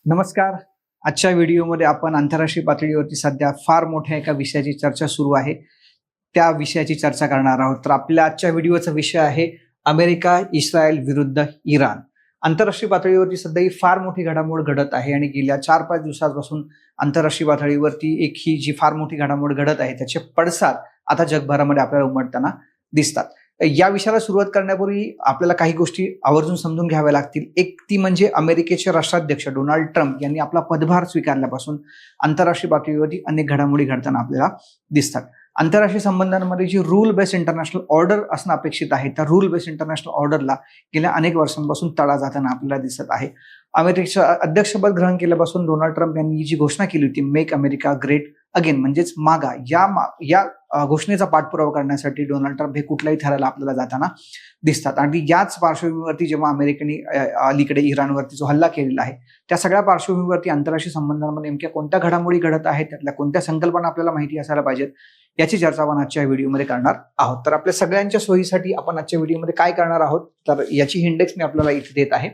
नमस्कार. आजच्या व्हिडिओमध्ये आपण आंतरराष्ट्रीय पातळीवरती सध्या फार मोठ्या एका विषयाची चर्चा सुरू आहे, त्या विषयाची चर्चा करणार आहोत. तर आपल्या आजच्या व्हिडिओचा विषय आहे अमेरिका इस्रायल विरुद्ध इराण. आंतरराष्ट्रीय पातळीवरती सध्या ही फार मोठी घडामोड घडत आहे आणि गेल्या 4-5 दिवसांपासून आंतरराष्ट्रीय पातळीवरती ही जी फार मोठी घडामोड घडत आहे त्याचे पडसाद आता जगभरामध्ये आपल्याला उमटताना दिसतात. या विषयाला सुरुवात करण्यापूर्वी आपल्याला काही गोष्टी आवर्जून समजून घ्याव्या लागतील. एक ती म्हणजे अमेरिकेचे राष्ट्राध्यक्ष डोनाल्ड ट्रम्प यांनी आपला पदभार स्वीकारल्यापासून आंतरराष्ट्रीय पातळीवरती अनेक घडामोडी घडताना आपल्याला दिसतात. आंतरराष्ट्रीय संबंधांमध्ये जी रूल बेस्ड इंटरनॅशनल ऑर्डर असणं अपेक्षित आहे त्या रूल बेस्ड इंटरनॅशनल ऑर्डरला गेल्या अनेक वर्षांपासून तडा जाताना आपल्याला दिसत आहे. अमेरिकेचं अध्यक्षपद ग्रहण केल्यापासून डोनाल्ड ट्रम्प यांनी जी घोषणा केली होती मेक अमेरिका ग्रेट अगेन म्हणजेच मागा, या घोषणेचा पाठपुरावा करण्यासाठी डोनाल्ड ट्रम्प हे कुठल्याही थराला आपल्याला जाताना दिसतात. आणि याच पार्श्वभूमीवरती जेव्हा अमेरिकेने अलीकडे इराणवरती जो हल्ला केलेला आहे त्या सगळ्या पार्श्वभूमीवरती आंतरराष्ट्रीय संबंधांमध्ये नेमक्या कोणत्या घडामोडी घडत आहेत, त्यातल्या कोणत्या संकल्पना आपल्याला माहिती असायला पाहिजेत, याची चर्चा आपण आजच्या व्हिडिओमध्ये करणार आहोत. तर आपल्या सगळ्यांच्या सोयीसाठी आपण आजच्या व्हिडिओमध्ये काय करणार आहोत तर याची इंडेक्स मी आपल्याला इथे देत आहे.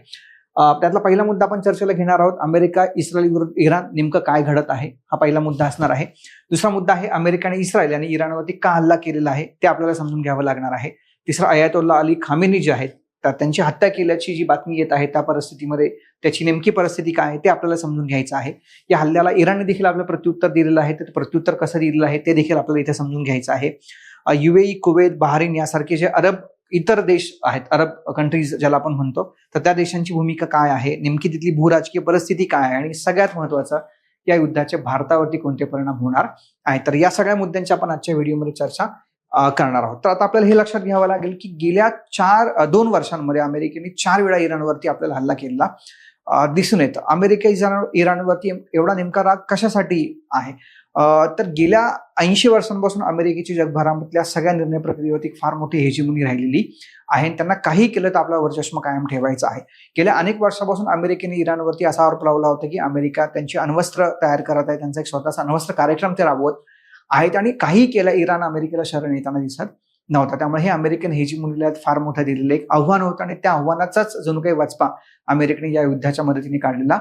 त्यातला पहिला मुद्दा आपण चर्चेला घेणार आहोत अमेरिका इस्रायल विरुद्ध इराण नेमकं काय घडत आहे, हा पहिला मुद्दा असणार आहे. दुसरा मुद्दा आहे अमेरिका आणि इस्रायल यांनी इराणवरती का हल्ला केलेला आहे ते आपल्याला समजून घ्यावं लागणार आहे. तिसरा अयातोल्ला अली खामेनी जे आहेत तर त्यांची हत्या केल्याची जी बातमी येत आहे त्या परिस्थितीमध्ये त्याची नेमकी परिस्थिती काय आहे ते आपल्याला समजून घ्यायचं आहे. या हल्ल्याला इराणने देखील आपलं प्रत्युत्तर दिलेलं आहे, तर प्रत्युत्तर कसं दिलेलं आहे ते देखील आपल्याला इथे समजून घ्यायचं आहे. UAE, कुवैत, बहारीन यासारखे जे इतर देश आहेत, अरब कंट्रीज ज्याला आपण म्हणतो, तर त्या देशांची भूमिका काय आहे, नेमकी तिथली भूराजकीय परिस्थिती काय आहे आणि सगळ्यात महत्वाचं या युद्धाचे भारतावरती कोणते परिणाम होणार आहे. तर या सगळ्या मुद्द्यांची आपण आजच्या व्हिडिओमध्ये चर्चा करणार आहोत. तर आता आपल्याला हे लक्षात घ्यावं लागेल की गेल्या 2 वर्षांमध्ये अमेरिकेने 4 वेळा इराणवरती आपल्याला हल्ला केलेला दिसून येतं. अमेरिका इराणवरती एवढा नेमका राग कशासाठी आहे तर गेल्या 80 वर्षांपासून अमेरिकेची जगभरामधल्या सगळ्या निर्णय प्रक्रियेवरती फार मोठी हेजिमोनी राहिलेली आहे. त्यांना काही केलं तर आपला वर्चस्व कायम ठेवायचं आहे. गेल्या अनेक वर्षापासून अमेरिकेने इराणवरती असा आरोप लावला होता की अमेरिका त्यांची अण्वस्त्र तयार करत आहे, त्यांचा एक स्वतःचा अण्वस्त्र कार्यक्रम ते राबवत आहेत आणि काही केलं इराण अमेरिकेला शरण येताना दिसत नव्हता. त्यामुळे हे अमेरिकन हेजिमोनीला फार मोठं दिलेलं एक आव्हान होतं आणि त्या आव्हानाचाच जणू काही वचपा अमेरिकेने या युद्धाच्या मदतीने काढलेला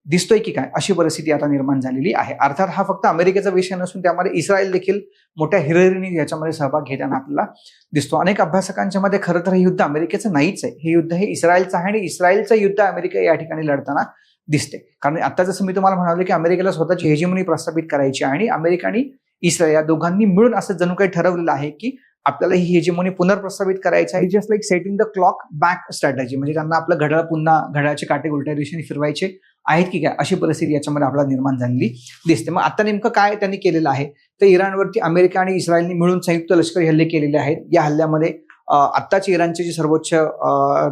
दिसतोय की काय, अशी परिस्थिती आता निर्माण झालेली आहे. अर्थात हा फक्त अमेरिकेचा विषय नसून त्यामध्ये इस्रायल देखील मोठ्या हिरिरीने याच्यामध्ये सहभाग घेताना आपल्याला दिसतो. अनेक अभ्यासकांच्या मध्ये खरं तर हे युद्ध अमेरिकेचं नाहीच आहे, हे युद्ध हे इस्रायलचं आहे आणि इस्रायलचं युद्ध अमेरिका या ठिकाणी लढताना दिसते. कारण आता जसं मी तुम्हाला म्हणालो की अमेरिकेला स्वतःची हेजिमोनी प्रस्थापित करायची आहे आणि अमेरिका आणि इस्रायल या दोघांनी मिळून असं जणू काही ठरवलेलं आहे की आपल्याला ही हेजिमोनी पुनर्प्रस्थापित करायची आहे. Just like setting the clock back strategy, म्हणजे त्यांना आपलं घड्याळ पुन्हा घड्याळाचे काटे उलट्या दिशेने फिरवायचे आहेत की काय, अशी परिस्थिती याच्यामध्ये आपल्याला निर्माण झालेली दिसते. मग आता नेमकं काय त्यांनी केलेलं आहे तर इराणवरती अमेरिका आणि इस्रायलने मिळून संयुक्त लष्करी हल्ले केलेले आहेत. या हल्ल्यामध्ये आत्ताचे इराणचे जे सर्वोच्च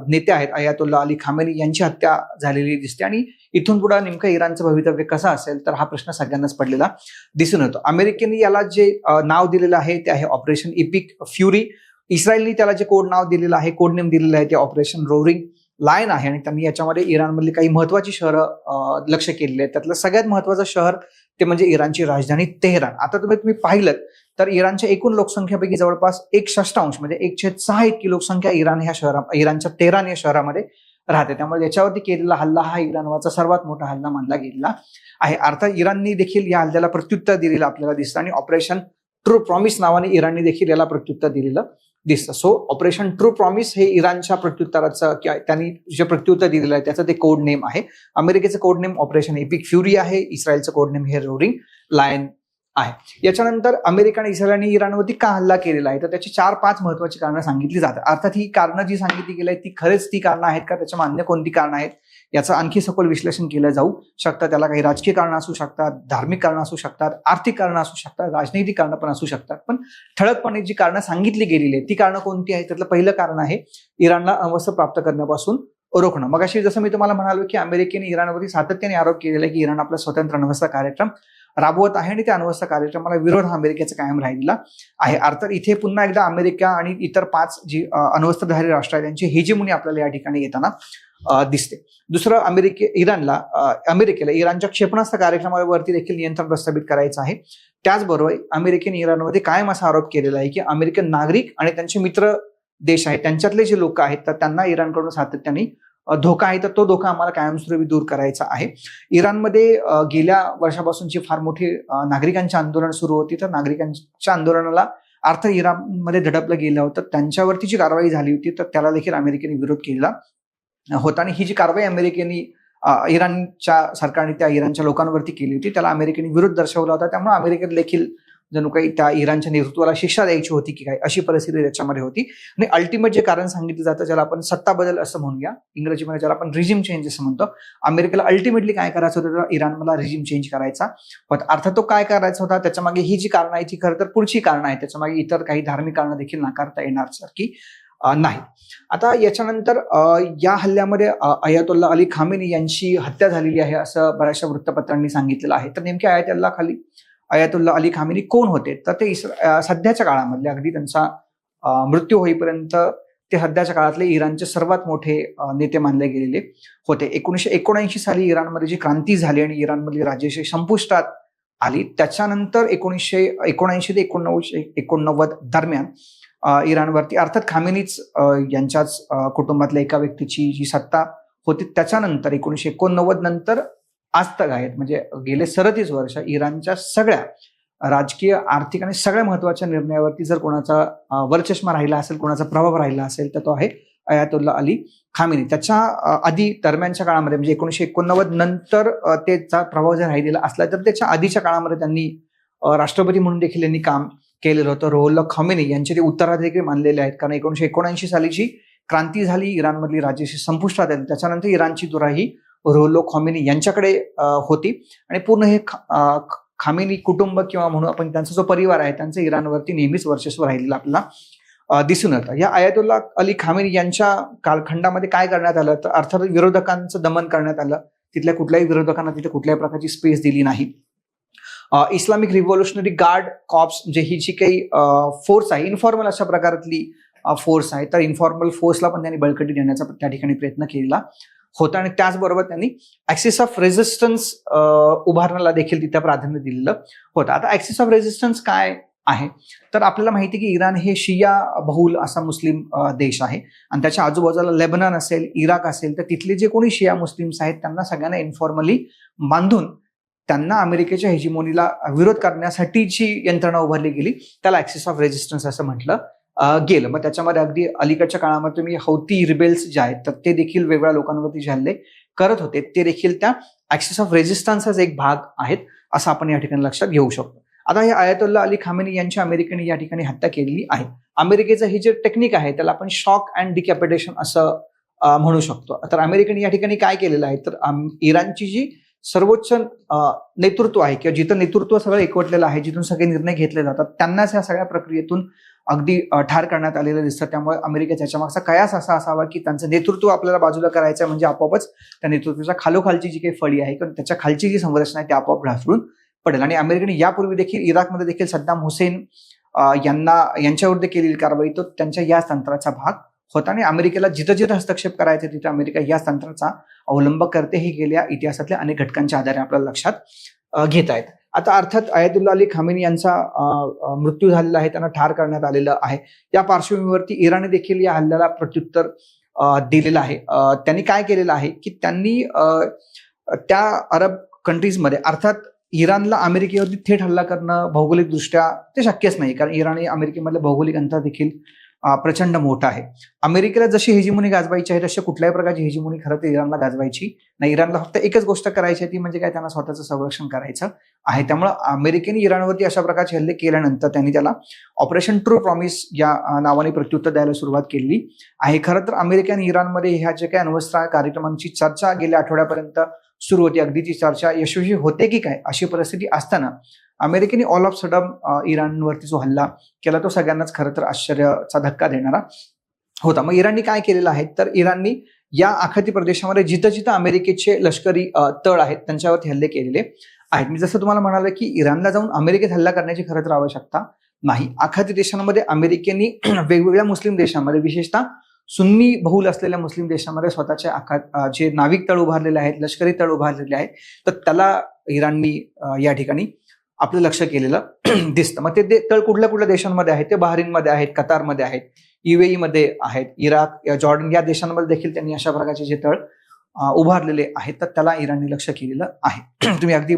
नेते आहेत अयातोल्ला अली खामेनी यांची हत्या झालेली दिसते आणि इथून पुढे नेमकं इराणचं भवितव्य कसं असेल तर हा प्रश्न सगळ्यांनाच पडलेला दिसून येतो. अमेरिकेने याला जे नाव दिलेलं आहे ते आहे ऑपरेशन इपिक फ्युरी. इस्रायलने त्याला जे कोड नाव दिलेलं आहे, कोड नेम दिलेलं आहे ते ऑपरेशन रोरिंग लायन आहे आणि त्यांनी याच्यामध्ये इराणमधली काही महत्वाची शहरं लक्ष केलेली आहेत. त्यातलं सगळ्यात महत्वाचं शहर ते म्हणजे इराणची राजधानी तेहरान. आता तुम्ही पाहिलं तर इराणच्या एकूण लोकसंख्येपैकी जवळपास 1/6 म्हणजे 1/6 इतकी लोकसंख्या इराणच्या तेहरान या शहरामध्ये राहते. त्यामुळे याच्यावरती केलेला हल्ला हा इराणवरचा सर्वात मोठा हल्ला मानला गेलेला आहे. अर्थात इराणनी देखील या हल्ल्याला प्रत्युत्तर दिलेलं आपल्याला दिसतं आणि ऑपरेशन ट्रू प्रॉमिस नावाने इराणने देखील याला प्रत्युत्तर दिलेलं दिसतं. सो ऑपरेशन ट्रू प्रॉमिस हे इराणच्या प्रत्युत्तराचं त्यांनी जे प्रत्युत्तर दिलेलं आहे त्याचं ते कोड नेम आहे. अमेरिकेचं code name operation epic fury आहे, इस्रायलचं कोड नेम हे रोरिंग लायन आहे. याच्यानंतर अमेरिका आणि इस्रायलने इराणवरती का हल्ला केलेला आहे तर त्याची 4-5 महत्वाची कारणं सांगितली जातात. अर्थात ही कारणं जी सांगितली गेली आहेत ती खरेच ती कारणं आहेत का, त्याच्या अन्य कोणती कारणं आहेत याचं आणखी सखोल विश्लेषण केलं जाऊ शकतं. त्याला काही राजकीय कारणं असू शकतात, धार्मिक कारणं असू शकतात, आर्थिक कारणं असू शकतात, राजनैतिक कारणं पण असू शकतात. पण ठळकपणे जी कारणं सांगितली गेलेली आहेत ती कारणं कोणती आहेत त्यातलं पहिलं कारण आहे इराणला अण्वस्त्र प्राप्त करण्यापासून रोखणं. मग अशी जसं मी तुम्हाला म्हणालो की अमेरिकेने इराणवरती सातत्याने आरोप केलेला आहे की इराण आपला स्वतंत्र अण्वस्त्र कार्यक्रम राबवत आहे आणि त्या अण्वस्त्र कार्यक्रमाला विरोध हा अमेरिकेचा कायम राहिलेला आहे. अर्थात इथे पुन्हा एकदा अमेरिका आणि इतर 5 जी अण्वस्त्रधारी राष्ट्र आहेत त्यांची हेजिमोनी आपल्याला या ठिकाणी येताना दिसते. दुसरं अमेरिकेला इराणच्या क्षेपणास्त्र कार्यक्रमावरती देखील नियंत्रण प्रस्थापित करायचं आहे. त्याचबरोबर अमेरिकेने इराणमध्ये कायम असा आरोप केलेला आहे की अमेरिकन नागरिक आणि त्यांचे मित्र देश आहेत त्यांच्यातले जे लोक आहेत तर त्यांना इराणकडून सातत्याने धोका आहे तर तो धोका आम्हाला कायमस्वरूपी दूर करायचा आहे. इराणमध्ये गेल्या वर्षापासूनची फार मोठी नागरिकांचे आंदोलन सुरू होती. तर नागरिकांच्या आंदोलनाला अर्थ इराणमध्ये दडपलं गेलं होतं. त्यांच्यावरती जी कारवाई झाली होती तर त्याला देखील अमेरिकेने विरोध केला होता आणि ही जी कारवाई अमेरिकेने इराणच्या सरकारने त्या इराणच्या लोकांवरती केली होती त्याला अमेरिकेने विरोध दर्शवला होता. त्यामुळे अमेरिकेत देखील जणू काही त्या इराणच्या नेतृत्वाला शिक्षा द्यायची होती की काय अशी परिस्थिती त्याच्यामध्ये होती. आणि अल्टिमेट जे कारण सांगितलं जातं ज्याला आपण सत्ता बदल असं म्हणूया, इंग्रजीमध्ये ज्याला आपण रिजिम चेंज असं म्हणतो, अमेरिकेला अल्टिमेटली काय करायचं होतं तर इराणमधला रिजिम चेंज करायचा होता. अर्थात तो काय करायचा होता त्याच्यामागे ही जी कारणं आहे ती खरं तर पुढची कारणं आहेत, त्याच्यामागे इतर काही धार्मिक कारणं देखील नाकारता येणार सारखी नाही. आता याच्यानंतर या हल्ल्यामध्ये अयातोल्ला अली खामेनी यांची हत्या झालेली आहे असं बऱ्याचशा वृत्तपत्रांनी सांगितलेलं आहे. तर नेमके अयातोल्ला अली खामेनी कोण होते तर ते सध्याच्या काळामधले अगदी त्यांचा मृत्यू होईपर्यंत ते सध्याच्या काळातले इराणचे सर्वात मोठे नेते मानले गेलेले होते. 1979 साली इराणमध्ये जी क्रांती झाली आणि इराणमधली राजेशाही संपुष्टात आली त्याच्यानंतर 1979 ते 1989 दरम्यान इराणवरती अर्थात खामेनीच यांच्याच कुटुंबातल्या एका व्यक्तीची जी सत्ता होती त्याच्यानंतर 1989 नंतर आज तक आहेत म्हणजे गेले 37 वर्ष इराणच्या सगळ्या राजकीय, आर्थिक आणि सगळ्या महत्वाच्या निर्णयावरती जर कोणाचा वरचष्मा राहिला असेल, कोणाचा प्रभाव राहिला असेल तर तो आहे अयातोल्ला अली खामेनी. त्याच्या आधी दरम्यानच्या काळामध्ये म्हणजे 1989 नंतर त्याचा प्रभाव जर राहिलेला असला तर त्याच्या आधीच्या काळामध्ये त्यांनी राष्ट्रपती म्हणून देखील यांनी काम केलेलं होतं. रुहुल्ला खामेनी यांचे ते उत्तराधिकारी मानलेले आहेत कारण 1979 सालीची क्रांती झाली, इराणमधली राजेशाही संपुष्टात आली, त्याच्यानंतर इराणची तुराही रुहुल्ला खामेनी यांच्याकडे होती आणि पूर्ण हे खामेनी कुटुंब किंवा म्हणून आपण त्यांचा जो परिवार आहे त्यांचं इराणवरती नेहमीच वर्चस्व राहिलेलं आपल्याला दिसून येतं. या अयातोल्ला अली खामेनी यांच्या कालखंडामध्ये काय करण्यात आलं तर अर्थात विरोधकांचं दमन करण्यात आलं. तिथल्या कुठल्याही विरोधकांना तिथे कुठल्याही प्रकारची स्पेस दिली नाही. इस्लामिक रिव्होल्युशनरी गार्ड कॉप्स म्हणजे ही जी काही फोर्स आहे इन्फॉर्मल अशा प्रकारातली फोर्स आहे तर इन्फॉर्मल फोर्सला पण त्यांनी बळकटी देण्याचा त्या ठिकाणी प्रयत्न केला होता आणि त्याचबरोबर त्यांनी ऍक्सिस ऑफ रेझिस्टन्स उभारण्याला देखील तिथे प्राधान्य दिलेलं होतं. आता ऍक्सिस ऑफ रेझिस्टन्स काय आहे तर आपल्याला माहिती की इराण हे शिया बहुल असा मुस्लिम देश आहे आणि त्याच्या आजूबाजूला लेबनन असेल, इराक असेल तर तिथले जे कोणी शिया मुस्लिम्स आहेत त्यांना सगळ्यांना इन्फॉर्मली बांधून त्यांना अमेरिकेच्या हेजिमोनीला विरोध करण्यासाठी जी यंत्रणा उभारली गेली त्याला ऍक्सिस ऑफ रेझिस्टन्स असं म्हटलं गेलं. मग त्याच्यामध्ये अगदी अलीकडच्या काळामध्ये तुम्ही हौती रिबेल्स जे आहेत तर ते देखील वेगळ्या लोकांवरती जे हल्ले करत होते ते देखील त्या ऍक्सिस ऑफ रेझिस्टन्सचाच एक भाग आहेत असं आपण या ठिकाणी लक्षात घेऊ शकतो. आता हे अयातोल्ला अली खामेनी यांची अमेरिकेने या ठिकाणी हत्या केलेली आहे. अमेरिकेचं हे जे टेक्निक आहे त्याला आपण शॉक अँड डिकॅपिटेशन असं म्हणू शकतो. तर अमेरिकेने या ठिकाणी काय केलेलं आहे तर इराणची जी सर्वोच्च नेतृत्व आहे किंवा जिथं नेतृत्व सगळं एकवटलेलं आहे, जिथून सगळे निर्णय घेतले जातात त्यांनाच ह्या सगळ्या प्रक्रियेतून अगदी ठार करण्यात आलेलं दिसतं. त्यामुळे अमेरिकेच्या याच्यामागचा कयास असा असावा की त्यांचं नेतृत्व आपल्याला बाजूला करायचं म्हणजे आपोआपच त्या नेतृत्वाच्या खालोखालची जी काही फळी आहे किंवा त्याच्या खालची जी संरचना आहे ती आपोआप ढासळून पडेल. आणि अमेरिकेने यापूर्वी देखील इराकमध्ये देखील सद्दाम हुसेन यांच्यावर केलेली कारवाई तो त्यांच्या या तंत्राचा भाग होता आणि अमेरिकेला जिथं जिथं हस्तक्षेप करायचे तिथं अमेरिका या तंत्राचा अवलंब करते हे गेल्या इतिहासातल्या अनेक घटकांच्या आधारे आपल्याला लक्षात घेता येत. आता अर्थात अयातुल्ला अली खामेनी यांचा मृत्यू झालेला आहे, त्यांना ठार करण्यात आलेलं आहे. या पार्श्वभूमीवरती इराणने देखील या हल्ल्याला प्रत्युत्तर दिलेलं आहे. त्यांनी काय केलेलं आहे की त्यांनी त्या अरब कंट्रीजमध्ये अर्थात इराणला अमेरिकेवरती थेट हल्ला करणं भौगोलिकदृष्ट्या ते शक्यच नाही कारण इराण आणि अमेरिकेमधलं भौगोलिक अंतर देखील प्रचंड मोठा आहे. अमेरिकेला जशी हेजिमोनी गाजवायची आहे तशी कुठल्याही प्रकारची हेजिमोनी खरं तर इराणला गाजवायची नाही. इराणला फक्त एकच गोष्ट करायची आहे ती म्हणजे काय त्यांना स्वतःचं संरक्षण करायचं आहे. त्यामुळे अमेरिकेने इराणवरती अशा प्रकारचे हल्ले केल्यानंतर त्यांनी त्याला ऑपरेशन ट्रू प्रॉमिस या नावाने प्रत्युत्तर द्यायला सुरुवात केली आहे. खरं तर अमेरिका आणि इराणमध्ये ह्या जे काही अण्वस्त्र कार्यक्रमांची चर्चा गेल्या आठवड्यापर्यंत सुरू होती, अगदी ती चर्चा यशस्वी होते की काय अशी परिस्थिती असताना अमेरिकेने ऑल ऑफ सडन इराणवरती जो हल्ला केला तो सगळ्यांनाच खरं तर आश्चर्याचा धक्का देणारा होता. मग इराणनी काय केलेलं आहे तर इराणनी या आखाती प्रदेशामध्ये जिथं जिथं अमेरिकेचे लष्करी तळ आहेत त्यांच्यावरती हल्ले केलेले आहेत. मी जसं तुम्हाला म्हणालो की इराणला जाऊन अमेरिकेत हल्ला करण्याची खरं तर आवश्यकता नाही. आखाती देशांमध्ये अमेरिकेने वेगवेगळ्या मुस्लिम देशांमध्ये विशेषतः सुन्नी बहुल असलेल्या मुस्लिम देशांमध्ये स्वतःचे जे नाविक तळ उभारलेले आहेत, लष्करी तळ उभारलेले आहेत तर त्याला इराणनी या ठिकाणी आपलं लक्ष केलेलं दिसतं. मग ते तळ कुठल्या कुठल्या देशांमध्ये आहेत ते बहरीनमध्ये आहेत, कतारमध्ये आहेत, UAE मध्ये आहेत, इराक, जॉर्डन या देशांमध्ये देखील त्यांनी अशा प्रकारचे जे तळ उभारलेले आहेत, तर त्याला इराणने लक्ष केलेलं आहे. तुम्ही अगदी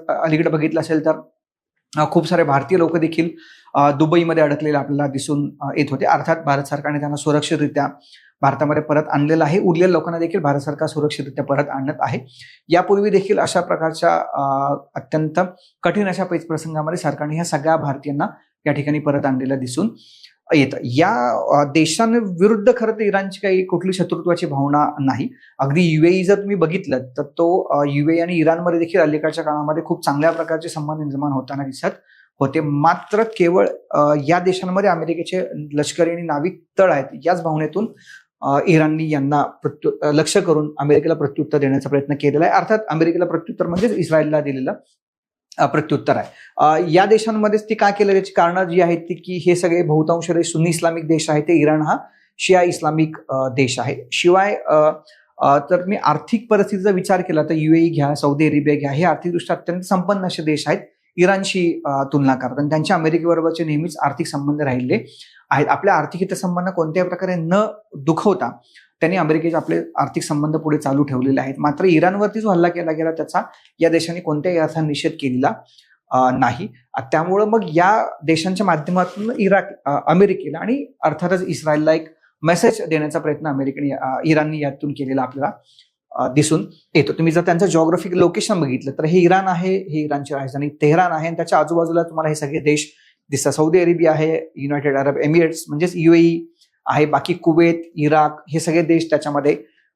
अलीकडे बघितलं असेल तर खूप सारे भारतीय लोक देखील दुबईमध्ये अडकलेले आपल्याला दिसून येत होते. अर्थात भारत सरकारने त्यांना सुरक्षितरित्या भारतामध्ये परत आणलेलं आहे. उरलेल्या लोकांना देखील भारत सरकार सुरक्षितरित्या परत आणत आहे. यापूर्वी देखील अशा प्रकारच्या अत्यंत कठीण अशा प्रसंगामध्ये सरकारने ह्या सगळ्या भारतीयांना या ठिकाणी परत आणलेलं दिसून येतं. या देशांविरुद्ध खरं तर इराणची काही कुठली शत्रुत्वाची भावना नाही. अगदी UAE जर तुम्ही बघितलं तर तो UAE आणि इराणमध्ये देखील अलीकडच्या काळामध्ये खूप चांगल्या प्रकारचे संबंध निर्माण होताना दिसत होते. मात्र केवळ या देशांमध्ये अमेरिकेचे लष्करी आणि नाविक तळ आहेत, याच भावनेतून इराणनी यांना लक्ष करून अमेरिकेला प्रत्युत्तर देण्याचा प्रयत्न केलेला आहे. अर्थात अमेरिकेला प्रत्युत्तर म्हणजेच इस्रायलला दिलेलं प्रत्युत्तर आहे. या देशांमध्येच ती का केलं याची कारणं जी आहेत ती की हे सगळे बहुतांश सुन्नी इस्लामिक देश आहेत, ते इराण हा शिया इस्लामिक देश आहे. शिवाय तर मी आर्थिक परिस्थितीचा विचार केला तर UAE घ्या, सौदी अरेबिया घ्या, हे आर्थिकदृष्ट्या अत्यंत संपन्न असे देश आहेत इराणशी तुलना करतात आणि त्यांच्या अमेरिकेबरोबरचे नेहमीच आर्थिक संबंध राहिले आहेत. आपल्या आर्थिक हितसंबंध कोणत्याही प्रकारे न दुखवता त्यांनी अमेरिकेचे आपले आर्थिक संबंध पुढे चालू ठेवलेले आहेत. मात्र इराणवरती जो हल्ला केला गेला त्याचा या देशांनी कोणत्याही अर्थाने निषेध केलेला नाही. त्यामुळं मग या देशांच्या माध्यमातून अमेरिकेला आणि अर्थातच इस्रायलला एक मेसेज देण्याचा प्रयत्न इराणनी यातून केलेला आपल्याला दिसून येतो. तुम्ही जर त्यांचं जॉग्राफिक लोकेशन बघितलं तर हे इराण आहे, हे इराणची राजधानी तेहरान आहे आणि त्याच्या आजूबाजूला तुम्हाला हे सगळे देश दिसतात. सौदी अरेबिया आहे, युनायटेड अरब एमिरेट्स म्हणजेच UAE आहे, बाकी कुवेत, इराक हे सगळे देश त्याच्यामध्ये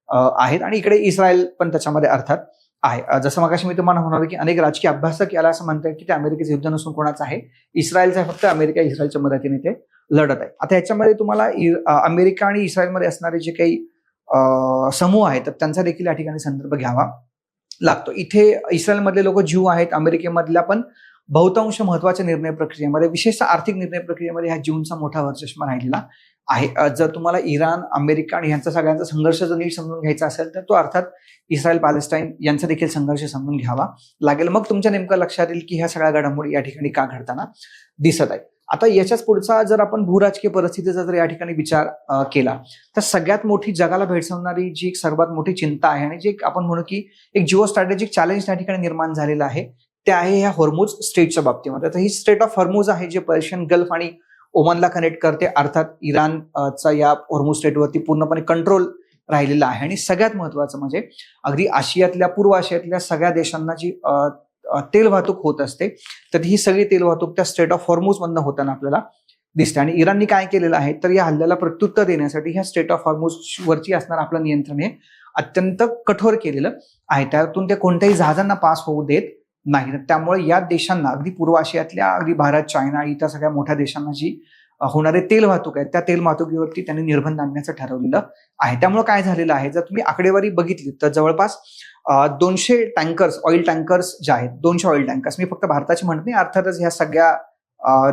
आहेत आणि इकडे इस्रायल पण त्याच्यामध्ये अर्थात आहे. जसं मगाशी मी तुम्हाला म्हणालो की अनेक राजकीय अभ्यासक याला असं म्हणतात की ते अमेरिकेचं युद्ध नसून कोणाचं आहे, इस्रायलचं आहे, फक्त अमेरिका इस्रायलच्या मदतीने ते लढत आहे. आता याच्यामध्ये तुम्हाला अमेरिका आणि इस्रायलमध्ये असणारे जे काही समूह आहेत तर त्यांचा देखील या ठिकाणी संदर्भ घ्यावा लागतो. इथे इस्रायलमधले लोक ज्यू आहेत, अमेरिकेमधल्या पण बहुतांश महत्वाच्या निर्णय प्रक्रियेमध्ये, विशेषतः आर्थिक निर्णय प्रक्रियेमध्ये ह्या ज्यूंचा मोठा वर्चस्व राहिलेला आहे. जर तुम्हाला इराण, अमेरिका आणि ह्यांचा सगळ्यांचा संघर्ष जर नीट समजून घ्यायचा असेल तर तो अर्थात इस्रायल पॅलेस्टाईन यांचा देखील संघर्ष समजून घ्यावा लागेल. मग तुमच्या नेमकं लक्षात येईल की ह्या सगळ्या घडामोडी या ठिकाणी का घडताना दिसत आहे. आता याच्याच पुढचा जर आपण भूराजकीय परिस्थितीचा जर या ठिकाणी विचार केला तर सगळ्यात मोठी जगाला भेडसावणारी जी सर्वात मोठी चिंता आहे आणि जे आपण म्हणू की एक जिओ स्ट्रॅटेजिक चॅलेंज त्या ठिकाणी निर्माण झालेलं आहे ते आहे ह्या हॉर्मुझ स्ट्रेटच्या बाबतीमध्ये. तर ही स्ट्रेट ऑफ हॉर्मुझ आहे जे पर्शियन गल्फ आणि ओमनला कनेक्ट करते. अर्थात इराणचा या हॉर्मुझ स्ट्रेटवरती पूर्णपणे कंट्रोल राहिलेला आहे आणि सगळ्यात महत्वाचं म्हणजे अगदी पूर्व आशियातल्या सगळ्या देशांना जी तेल वाहतूक होत असते तर ही सगळी तेल वाहतूक त्या स्ट्रेट ऑफ हॉर्मुझ मधनं होताना आपल्याला दिसते. आणि इराणनी काय केलेलं आहे तर या हल्ल्याला प्रत्युत्तर देण्यासाठी ह्या स्ट्रेट ऑफ हॉर्मुझ वरची असणारं आपलं नियंत्रण हे अत्यंत कठोर केलेलं आहे. त्यातून ते कोणत्याही जहाजांना पास होऊ देत नाही. त्यामुळे या देशांना अगदी पूर्व आशियातल्या अगदी भारत, चायना इतर सगळ्या मोठ्या देशांना जी होणारे तेल वाहतूक आहे त्या तेल वाहतुकीवरती त्यांनी निर्बंध आणण्याचं ठरवलेलं आहे. त्यामुळे काय झालेलं आहे जर तुम्ही आकडेवारी बघितली तर जवळपास 200 टँकर्स, ऑइल टँकर्स जे आहेत, 200 ऑइल टँकर्स, मी फक्त भारताची म्हणत नाही, अर्थातच ह्या सगळ्या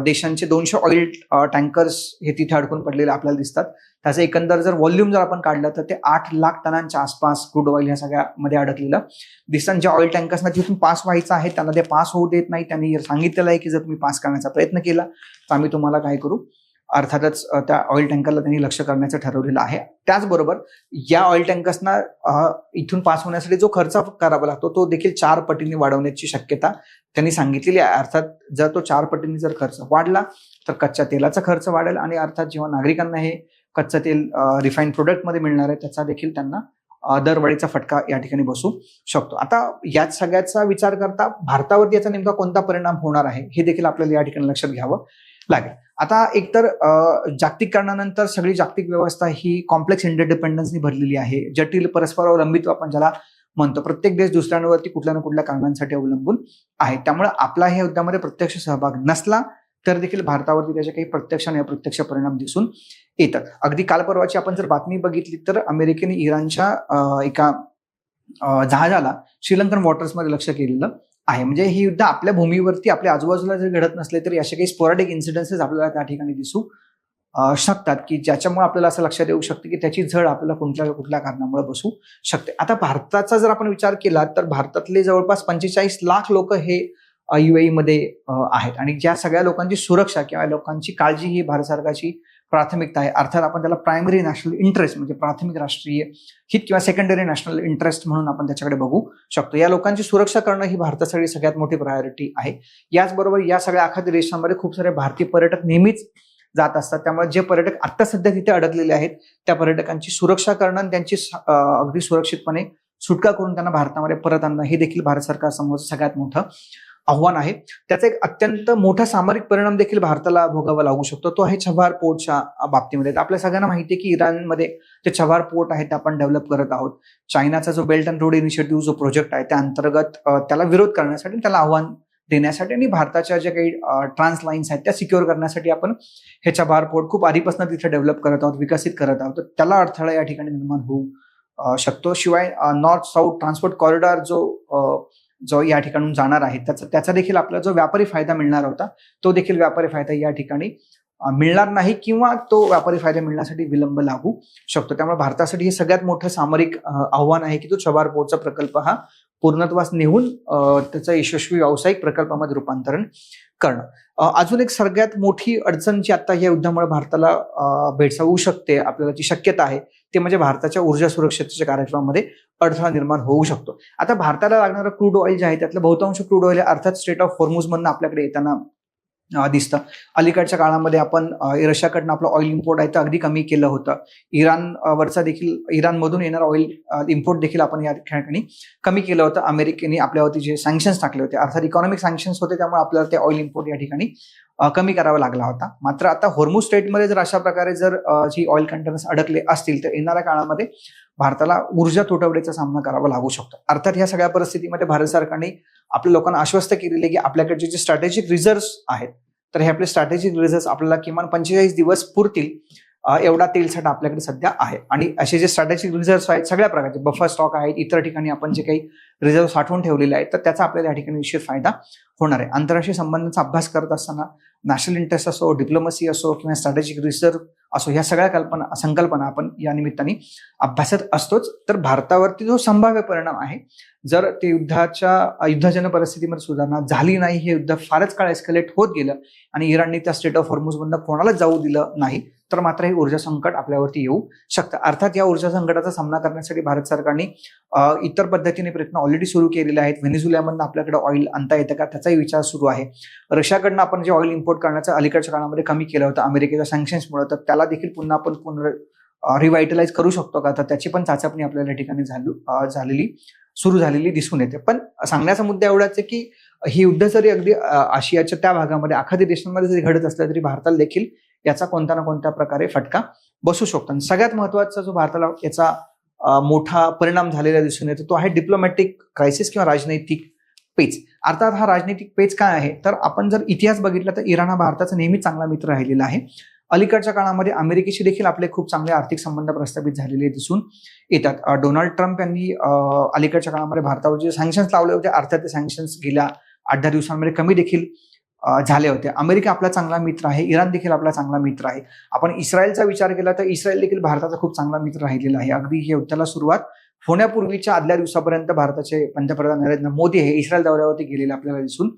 देशांचे 200 ऑइल टँकर्स हे तिथे अडकून पडलेले आपल्याला दिसतात. त्याचं एकंदर जर व्हॉल्यूम जर आपण काढलं तर ते 8 लाख टनांच्या आसपास क्रूड ऑइल ह्या सगळ्यामध्ये अडकलेलं दिसतं. ज्या ऑइल टँकर्सना तिथून पास व्हायचं आहे त्यांना ते पास होऊ देत नाही. त्यांनी सांगितलेलं आहे की जर तुम्ही पास करण्याचा प्रयत्न केला तर आम्ही तुम्हाला काय करू, अर्थातच त्या ऑइल टँकरला त्यांनी लक्ष करण्याचं ठरवलेलं आहे. त्याचबरोबर या ऑइल टँकर्सना इथून पास होण्यासाठी जो खर्च करावा लागतो तो देखील 4 पटीने वाढवण्याची शक्यता त्यांनी सांगितलेली आहे. अर्थात जर तो 4 पटीने जर खर्च वाढला तर कच्च्या तेलाचा खर्च वाढेल आणि अर्थात जेव्हा नागरिकांना हे कच्चं तेल रिफाईंड प्रोडक्टमध्ये मिळणार आहे त्याचा देखील त्यांना दरवाढीचा फटका या ठिकाणी बसू शकतो. आता याच सगळ्याचा विचार करता भारतावरती याचा नेमका कोणता परिणाम होणार आहे हे देखील आपल्याला या ठिकाणी लक्षात घ्यावं लागेल. आता एकतर जागतिकीकरणानंतर सगळी जागतिक व्यवस्था ही कॉम्प्लेक्स इंटरडिपेंडन्सनी भरलेली आहे. जटिल परस्पर अवलंबित्व आपण ज्याला म्हणतो. प्रत्येक देश दुसऱ्यांवरती कुठल्या ना कुठल्या कारणांसाठी अवलंबून आहे. त्यामुळे आपला ह्या युद्धामध्ये प्रत्यक्ष सहभाग नसला तर देखील भारतावरती त्याचे काही प्रत्यक्ष आणि अप्रत्यक्ष परिणाम दिसून येतात. अगदी काल परवाची आपण जर बातमी बघितली तर अमेरिकेने इराणच्या एका जहाजाला श्रीलंकन वॉटर्समध्ये लक्ष केलेलं आहे. म्हणजे हे युद्ध आपल्या भूमीवरती आपल्या आजूबाजूला जर घडत नसले तरी असे काही स्पोरॅडिक इन्सिडेन्सेस आपल्याला त्या ठिकाणी दिसू शकतात की ज्याच्यामुळे आपल्याला असं लक्षात येऊ शकते की त्याची झळ आपल्याला कुठल्या कारणामुळे बसू शकते. आता भारताचा जर आपण विचार केला तर भारतातले जवळपास 45 लाख लोक हे UAE मध्ये आहेत आणि ज्या सगळ्या लोकांची सुरक्षा किंवा लोकांची काळजी ही भारत सरकारची प्राथमिकता आहे, अर्थात आपण त्याला प्रायमरी नॅशनल इंटरेस्ट म्हणजे प्राथमिक राष्ट्रीय हित किंवा सेकंडरी नॅशनल इंटरेस्ट म्हणून आपण त्याच्याकडे बघू शकतो. या लोकांची सुरक्षा करणं ही भारतासाठी सगळ्यात मोठी प्रायोरिटी आहे. याचबरोबर या सगळ्या आखाती देशांमध्ये खूप सारे भारतीय पर्यटक नेहमीच जात असतात, त्यामुळे जे पर्यटक आता सध्या तिथे अडकलेले आहेत त्या पर्यटकांची सुरक्षा करणं आणि त्यांची अगदी सुरक्षितपणे सुटका करून त्यांना भारतामध्ये परत आणणं हे देखील भारत सरकारसमोरचं सगळ्यात मोठं आव्हान आहे. त्याचा एक अत्यंत मोठा सामरिक परिणाम देखील भारताला भोगावा लागू शकतो, तो आहे छबार पोर्टच्या बाबतीमध्ये. आपल्या सगळ्यांना माहिती आहे की इराणमध्ये जे छबार पोर्ट आहे ते आपण डेव्हलप करत आहोत. चायनाचा जो बेल्ट अँड रोड इनिशिएटिव्ह जो प्रोजेक्ट आहे त्या अंतर्गत त्याला विरोध करण्यासाठी, त्याला आव्हान देण्यासाठी आणि भारताच्या ज्या काही ट्रान्स लाईन्स आहेत त्या सिक्युअर करण्यासाठी आपण हे छबार पोर्ट खूप आधीपासून तिथे डेव्हलप करत आहोत, विकसित करत आहोत. तर त्याला अडथळा या ठिकाणी निर्माण होऊ शकतो. शिवाय नॉर्थ साऊथ ट्रान्सपोर्ट कॉरिडॉर जो या ठिकाणून जाणार आहे त्याचा देखील आपला जो व्यापारी फायदा मिळणार होता तो देखील व्यापारी फायदा या ठिकाणी मिळणार नाही किंवा तो व्यापारी फायदा मिळण्यासाठी विलंब लागू शकतो. त्यामुळे भारतासाठी हे सगळ्यात मोठं सामरिक आव्हान आहे की तो छबार पोर्टचा प्रकल्प हा पूर्णत्वास नेऊन त्याचं यशस्वी व्यावसायिक प्रकल्पामध्ये रूपांतरण करणं. अजून एक सगळ्यात मोठी अडचण जी आता या युद्धामुळे भारताला भेडसावू शकते, आपल्याला जी शक्यता आहे ते म्हणजे भारताच्या ऊर्जा सुरक्षेच्या कार्यक्रमामध्ये अडथळा निर्माण होऊ शकतो. आता भारताला लागणारं क्रूड ऑइल जे आहे त्यातलं बहुतांश क्रूड ऑइल अर्थात स्ट्रेट ऑफ हॉर्मुझ मधनं आपल्याकडे येताना दिसतं. अलीकडच्या काळामध्ये आपण रशियाकडनं आपलं ऑइल इम्पोर्ट आहे तर अगदी कमी केलं होतं. इराणवरचा देखील, इराणमधून येणारं ऑइल इम्पोर्ट देखील आपण या ठिकाणी कमी केलं होतं. अमेरिकेने आपल्यावरती जे सँक्शन्स टाकले होते, अर्थात इकॉनॉमिक सँक्शन्स होते, त्यामुळे आपल्याला ते ऑइल इम्पोर्ट या ठिकाणी कमी करावा लागला होता. मात्र आता हॉर्मुझ स्ट्रेटमध्ये जर अशा प्रकारे जर जी ऑइल कंटेनर्स अडकले असतील तर येणाऱ्या काळामध्ये भारताला ऊर्जा तुटवड्याचा सामना करावा लागू शकतो. अर्थात ह्या सगळ्या परिस्थितीमध्ये भारत सरकारने आपल्या लोकांना आश्वस्त केलेले की आपल्याकडचे जे स्ट्रॅटेजिक रिझर्व्ह आहेत तर हे आपले स्ट्रॅटेजिक रिझर्व्ह आपल्याला किमान 45 दिवस पुरतील एवढा तेल साठा आपल्याकडे सध्या आहे. आणि असे जे स्ट्रॅटेजिक रिझर्व्ह आहेत सगळ्या प्रकारचे बफर स्टॉक आहेत, इतर ठिकाणी आपण जे काही रिझर्व्ह साठवून ठेवलेले आहेत तर त्याचा आपल्याला या ठिकाणी निश्चित फायदा होणार आहे. आंतरराष्ट्रीय संबंधांचा अभ्यास करत असताना नॅशनल इंटरेस्ट असो, डिप्लोमसी असो किंवा स्ट्रॅटेजिक रिझर्व्ह असो, ह्या सगळ्या संकल्पना आपण या निमित्ताने अभ्यासत असतोच. तर भारतावरती जो संभाव्य परिणाम आहे, जर ते युद्धजन्य परिस्थितीमध्ये सुधारणा झाली नाही, हे युद्ध फारच काळ एस्केलेट होत गेलं आणि इराणने त्या स्टेट ऑफ हॉर्मुझ मधनं कोणालाच जाऊ दिलं नाही तर मात्र हे ऊर्जा संकट आपल्यावरती येऊ शकतं. अर्थात या ऊर्जा संकटाचा सामना करण्यासाठी भारत सरकारने इतर पद्धतीने प्रयत्न ऑलरेडी सुरू केलेले आहेत. व्हेनेझुएलामधून आपल्याकडे ऑइल आणता येतं का त्याचाही विचार सुरू आहे. रशियाकडनं आपण जे ऑइल इम्पोर्ट करण्याचं अलीकडच्या काळामध्ये कमी केलं होतं अमेरिकेच्या सँक्शन्समुळे, तर त्याला देखील पुन्हा आपण रिवायटलाइज करू शकतो का, तर त्याची पण चाचपणी आपल्याला या ठिकाणी सुरू झालेली दिसून येते. पण सांगण्याचा मुद्दा एवढाच आहे की ही युद्ध जरी अगदी आशियाच्या त्या भागामध्ये आखाती देशांमध्ये जरी घडत असलं तरी भारताला देखील याचा कोणत्या ना कोणत्या प्रकारे फटका बसू शकतो. आणि सगळ्यात महत्वाचा जो भारताला याचा मोठा परिणाम झालेला दिसून येतो तो आहे डिप्लोमॅटिक क्रायसिस किंवा राजनैतिक पेच. अर्थात हा राजनैतिक पेच काय आहे तर आपण जर इतिहास बघितला तर इराण हा भारताचा नेहमीच चांगला मित्र राहिलेला आहे. अलीकडच्या काळामध्ये अमेरिकेशी देखील आपले खूप चांगले आर्थिक संबंध प्रस्थापित झालेले दिसून येतात. डोनाल्ड ट्रम्प यांनी अलीकडच्या काळामध्ये भारतावर जे सँक्शन्स लावले होते अर्थात ते सँक्शन्स गेल्या 8-10 दिवसांमध्ये कमी देखील झाले होते. अमेरिका आपला चांगला मित्र आहे, इराण देखील आपला चांगला मित्र आहे. आपण इस्रायलचा विचार केला तर इस्रायल देखील भारताचा खूप चांगला मित्र राहिलेला आहे. अगदी या युद्धाला सुरुवात होण्यापूर्वीच्या आदल्या दिवसापर्यंत भारताचे पंतप्रधान नरेंद्र मोदी हे इस्रायल दौऱ्यावरती गेलेले आपल्याला दिसून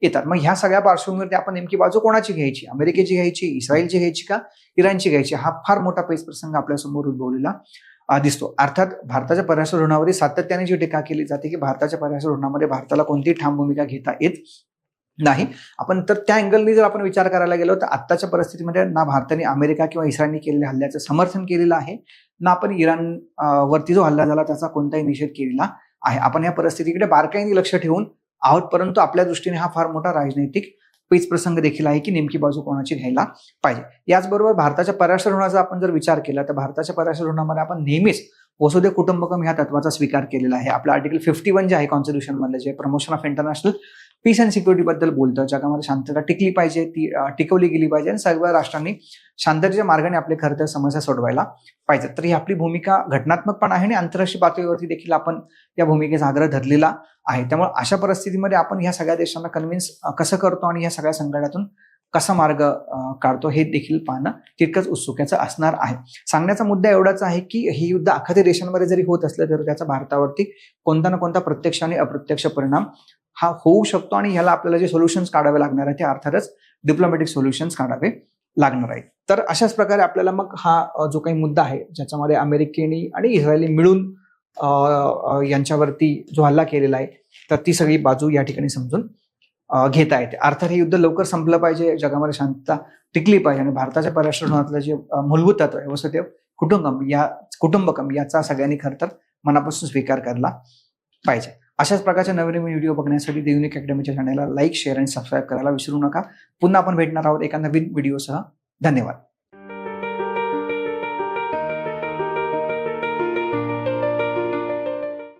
येतात. मग ह्या सगळ्या पार्श्वभूमीवरती आपण नेमकी बाजू कोणाची घ्यायची, अमेरिकेची घ्यायची, इस्रायलची घ्यायची का इराणची घ्यायची, हा फार मोठा पेच प्रसंग आपल्यासमोर उद्भवलेला दिसतो. अर्थात भारताच्या परराष्ट्र धोरणावर सातत्याने जी टीका केली जाते की भारताच्या परराष्ट्र धोरणामध्ये भारताला कोणतीही ठाम भूमिका घेता येत नाही. आपण तर त्या अँगलनी जर आपण विचार करायला गेलो तर आत्ताच्या परिस्थितीमध्ये ना भारताने अमेरिका किंवा इस्रायलने केलेल्या हल्ल्याचं समर्थन केलेलं आहे ना आपण इराण वरती जो हल्ला झाला त्याचा कोणताही निषेध केलेला आहे. आपण या परिस्थितीकडे बारकाईने लक्ष ठेवून आहोत, परंतु आपल्या दृष्टीने हा फार मोठा राजनैतिक पेच प्रसंग देखील आहे की नेमकी बाजू कोणाची घ्यायला पाहिजे. याचबरोबर भारताच्या परराष्ट्र धोरणाचा आपण जर विचार केला तर भारताच्या परराष्ट्र धोरणामध्ये आपण नेहमीच वसुधैव कुटुंबकम ह्या तत्वाचा स्वीकार केलेला आहे. आपलं आर्टिकल 51 जे आहे कॉन्स्टिट्यूशन मधलं, जे promotion of international peace and security बद्दल बोलतं, जगामध्ये शांतता टिकली पाहिजे, ती टिकवली गेली पाहिजे आणि सर्व राष्ट्रांनी शांततेच्या मार्गाने आपले खरं तर समस्या सोडवायला पाहिजे. तर ही आपली भूमिका घटनात्मक पण आहे आणि आंतरराष्ट्रीय पातळीवरती देखील आपण या भूमिकेचा आग्रह धरलेला आहे. त्यामुळे अशा परिस्थितीमध्ये आपण ह्या सगळ्या देशांना कन्व्हिन्स कसं करतो आणि या सगळ्या संकटातून कसा मार्ग काढतो हे देखील पाहणं तितकंच उत्सुकाचं असणार आहे. सांगण्याचा मुद्दा एवढाच आहे की ही युद्ध आखाती देशांमध्ये जरी होत असलं तरी त्याचा भारतावरती कोणता ना कोणता प्रत्यक्ष आणि अप्रत्यक्ष परिणाम हा होऊ शकतो आणि ह्याला आपल्याला जे सोल्युशन्स काढावे लागणार आहे ते अर्थातच डिप्लोमॅटिक सोल्युशन्स काढावे लागणार आहे. तर अशाच प्रकारे आपल्याला मग हा जो काही मुद्दा आहे ज्याच्यामध्ये अमेरिकेने आणि इस्रायली मिळून यांच्यावरती जो हल्ला केलेला आहे, तर ती सगळी बाजू या ठिकाणी समजून घेता येते. अर्थात हे युद्ध लवकर संपलं पाहिजे, जगामध्ये शांतता टिकली पाहिजे आणि भारताच्या परराष्ट्र धोरणातलं जे मूलभूत तत्व आहे वसुधैव कुटुंबकम याचा सगळ्यांनी खरं तर मनापासून स्वीकार करला पाहिजे. अशाच प्रकारचे नवीन व्हिडिओ बघण्यासाठी द युनिक अकॅडमीच्या चॅनलला लाईक, शेअर आणि सबस्क्राईब करायला विसरू नका. पुन्हा आपण भेटणार आहोत एका नवीन व्हिडिओसह. धन्यवाद.